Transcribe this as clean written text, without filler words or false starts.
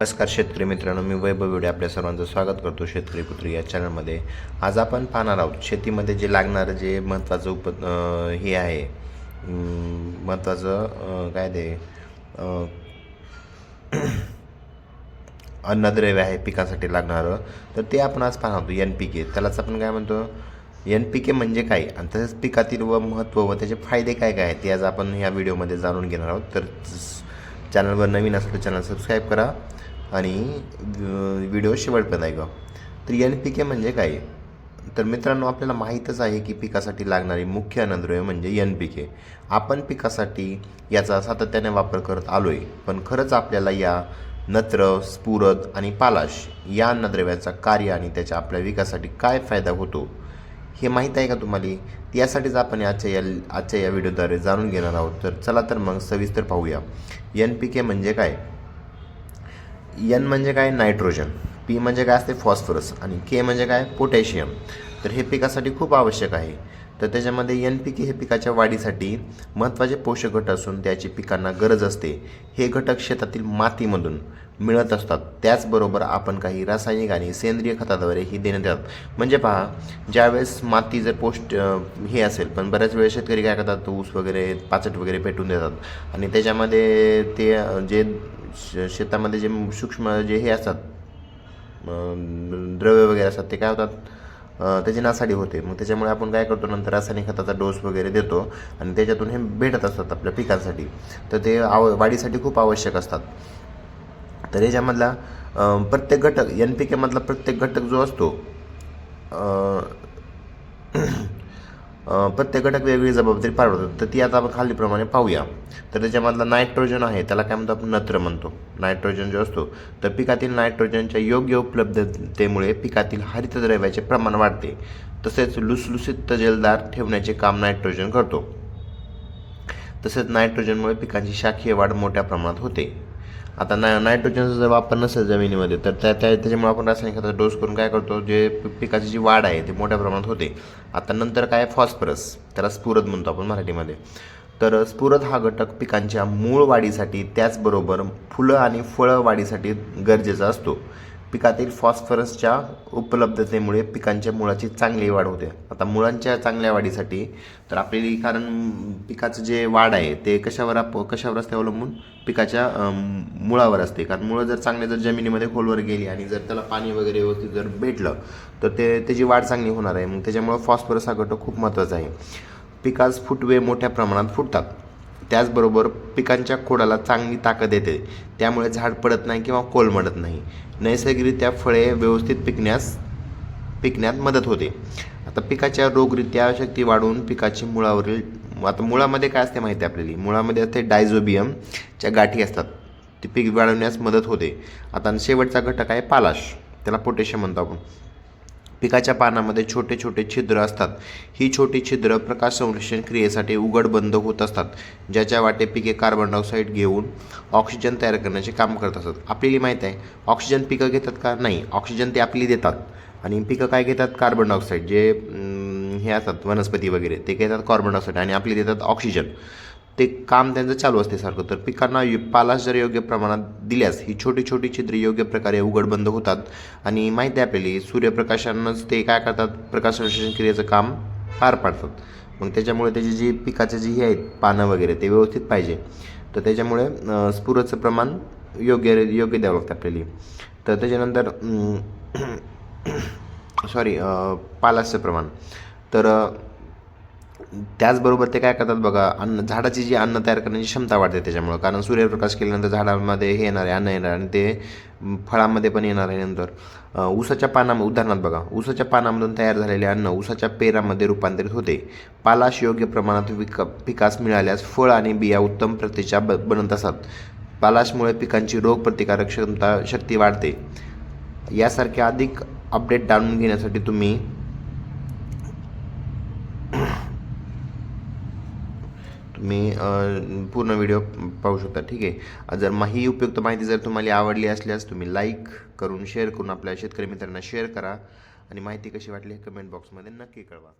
नमस्कार शेतकरी मित्रांनो, मी वैभव विडे आपल्या सर्वांचं स्वागत करतो शेतकरी पुत्री या चॅनलमध्ये. आज आपण पाहणार आहोत शेतीमध्ये जे लागणारं जे महत्त्वाचं हे आहे, महत्त्वाचं काय ते अन्नद्रव्य आहे पिकासाठी लागणारं. तर ते आपण आज पाहणार आहोत NPK. त्यालाच आपण काय म्हणतो, NPK म्हणजे काय आणि तसेच पिकातील महत्त्व व त्याचे फायदे काय काय आहेत ते आज आपण ह्या व्हिडिओमध्ये जाणून घेणार आहोत. तर चॅनलवर नवीन असेल तर चॅनल सबस्क्राईब करा आणि व्हिडिओ शेवटपर्यंत ऐका. तर NPK म्हणजे काय? तर मित्रांनो, आपल्याला माहीतच आहे की पिकासाठी लागणारी मुख्य अन्नद्रव्य म्हणजे NPK. आपण पिकासाठी याचा सातत्याने वापर करत आलो आहे, पण खरंच आपल्याला या नत्र, स्फुरद आणि पालाश या अन्नद्रव्याचा कार्य आणि त्याच्या आपल्या विकासासाठी काय फायदा होतो हे माहीत आहे का तुम्हाला? यासाठीच आपण आजच्या या व्हिडिओद्वारे जाणून घेणार आहोत. तर चला तर मग सविस्तर पाहूया. NPK म्हणजे काय? N म्हणजे काय? नायट्रोजन. P म्हणजे काय असते? फॉस्फरस. आणि K म्हणजे काय? पोटॅशियम. तर हे पिकासाठी खूप आवश्यक आहे. तर त्याच्यामध्ये NPK हे पिकाच्या वाढीसाठी महत्त्वाचे पोषक घटक असून त्याची पिकांना गरज असते. हे घटक शेतातील मातीमधून मिळत असतात. त्याचबरोबर आपण काही रासायनिक आणि सेंद्रिय खताद्वारे ही देण्यात येतात. म्हणजे पहा, ज्यावेळेस माती जर हे असेल, पण बऱ्याच वेळेस शेतकरी काय करतात, ऊस वगैरे पाचट वगैरे पेटून देतात आणि त्याच्यामध्ये ते जे शेतामध्ये जे सूक्ष्म जे हे असतात द्रव्य वगैरे असतात ते काय होतात, त्याची नासाडी होते. मग त्याच्यामुळे आपण काय करतो, नंतर रासायनिक खताचा डोस वगैरे देतो आणि त्याच्यातून हे भेटत असतात आपल्या पिकांसाठी. तर ते वाढीसाठी खूप आवश्यक असतात. तर याच्यामधला प्रत्येक घटक NPK मधला प्रत्येक घटक जो असतो, प्रत्येक घटक वेगवेगळी जबाबदारी पार पडतो. तर ती आता आपण खालीप्रमाणे पाहूया. तर त्याच्यामधला नायट्रोजन आहे, त्याला काय म्हणतो आपण? नत्र म्हणतो. नायट्रोजन जो असतो, तर पिकातील नायट्रोजनच्या योग्य उपलब्धतेमुळे पिकातील हरितद्रव्याचे प्रमाण वाढते. तसेच लुसलुसीत जलदार ठेवण्याचे काम नायट्रोजन करतो. तसेच नायट्रोजनमुळे पिकांची शाखीय वाढ मोठ्या प्रमाणात होते. आता नायट्रोजनचा जर वापर नसेल जमिनीमध्ये, तर त्याच्यामुळे आपण रासायनिक खताचा डोस करून काय करतो, जे पिकाची जी वाढ आहे ती मोठ्या प्रमाणात होते. आता नंतर काय? फॉस्फरस. त्याला स्फुरद म्हणतो आपण मराठीमध्ये. तर स्फुरद हा घटक पिकांच्या मूळ वाढीसाठी त्याचबरोबर फुलं आणि फळं वाढीसाठी गरजेचा असतो. पिकातील फॉस्फरसच्या उपलब्धतेमुळे पिकांच्या मुळाची चांगली वाढ होते. आता मुळांच्या चांगल्या वाढीसाठी तर आपली, कारण पिकाचं जे वाढ आहे ते कशावर असते अवलंबून? पिकाच्या मुळावर असते. कारण मुळं जर चांगले जर जमिनीमध्ये खोलवर गेली आणि जर त्याला पाणी वगैरे व्यवस्थित जर भेटलं तर त्याची वाढ चांगली होणार आहे. मग त्याच्यामुळं फॉस्फरस हा घटक खूप महत्त्वाचा आहे. पिकास फुटवे मोठ्या प्रमाणात फुटतात. त्याचबरोबर पिकांच्या खोडाला चांगली ताकद येते. त्यामुळे झाड पडत नाही किंवा कोलमडत नाही. नैसर्गिकरित्या फळे व्यवस्थित पिकण्यात मदत होते. आता पिकाच्या रोगरित्या शक्ती वाढवून पिकाची मुळावरील, आता मुळामध्ये काय असते माहिती आहे आपल्याला? मुळामध्ये असते डायझोबियमच्या गाठी असतात, ती पीक वाढवण्यास मदत होते. आता शेवटचा घटक आहे पालाश, त्याला पोटॅशियम म्हणतो आपण. पिकाच्या पानामध्ये छोटे छोटे छिद्र असतात. ही छोटी छिद्र प्रकाश संश्लेषण क्रियेसाठी उघड बंद होत असतात, ज्याच्या वाटे पिके कार्बन डायऑक्साईड घेऊन ऑक्सिजन तयार करण्याचे काम करत असतात. आपल्याला माहीत आहे, ऑक्सिजन पिकं घेतात का? नाही. ऑक्सिजन ते आपली देतात आणि पिकं काय घेतात? Carbon dioxide. जे हे असतात वनस्पती वगैरे ते घेतात कार्बन डायऑक्साईड आणि आपली देतात ऑक्सिजन. ते काम त्यांचं चालू असते सारखं. तर पिकांना पालाश जर योग्य प्रमाणात दिल्यास ही छोटी छोटी छिद्रे योग्य प्रकारे उघड बंद होतात आणि माहिती आहे आपल्याला, सूर्यप्रकाशानंच ते काय करतात? प्रकाश संश्लेषण क्रियेचं काम पार पाडतात. मग त्याच्यामुळे त्याची जी पिकाचे जी हे आहेत पानं वगैरे ते व्यवस्थित पाहिजे. तर त्याच्यामुळे स्फुरदचं प्रमाण योग्य द्यावं लागतं आपल्याला. तर त्याच्यानंतर पालाशचं प्रमाण. तर त्याचबरोबर ते काय करतात बघा, झाडाची जी अन्न तयार करण्याची क्षमता वाढते त्याच्यामुळं. कारण सूर्यप्रकाश केल्यानंतर झाडामध्ये हे येणार आहे, अन्न येणार आणि ते फळामध्ये पण येणार आहे. नंतर ऊसाच्या उदाहरणार्थ बघा, ऊसाच्या पानामधून तयार झालेले अन्न ऊसाच्या पेरामध्ये रूपांतरित होते. पालाश योग्य प्रमाणात पिकास मिळाल्यास फळ आणि बिया उत्तम प्रतीच्या बनत असतात. पालाशमुळे पिकांची रोगप्रतिकारक शक्ती वाढते. यासारखे अधिक अपडेट जाणून घेण्यासाठी तुम्ही पूर्ण व्हिडिओ पाहू शकता. ठीक आहे. जर ही उपयुक्त माहिती जर तुम्हाला आवडली असल्यास तुम्ही लाईक करून शेअर करून आपल्या शेतकरी मित्रांना शेअर करा आणि माहिती कशी वाटली हे कमेंट बॉक्समध्ये नक्की कळवा.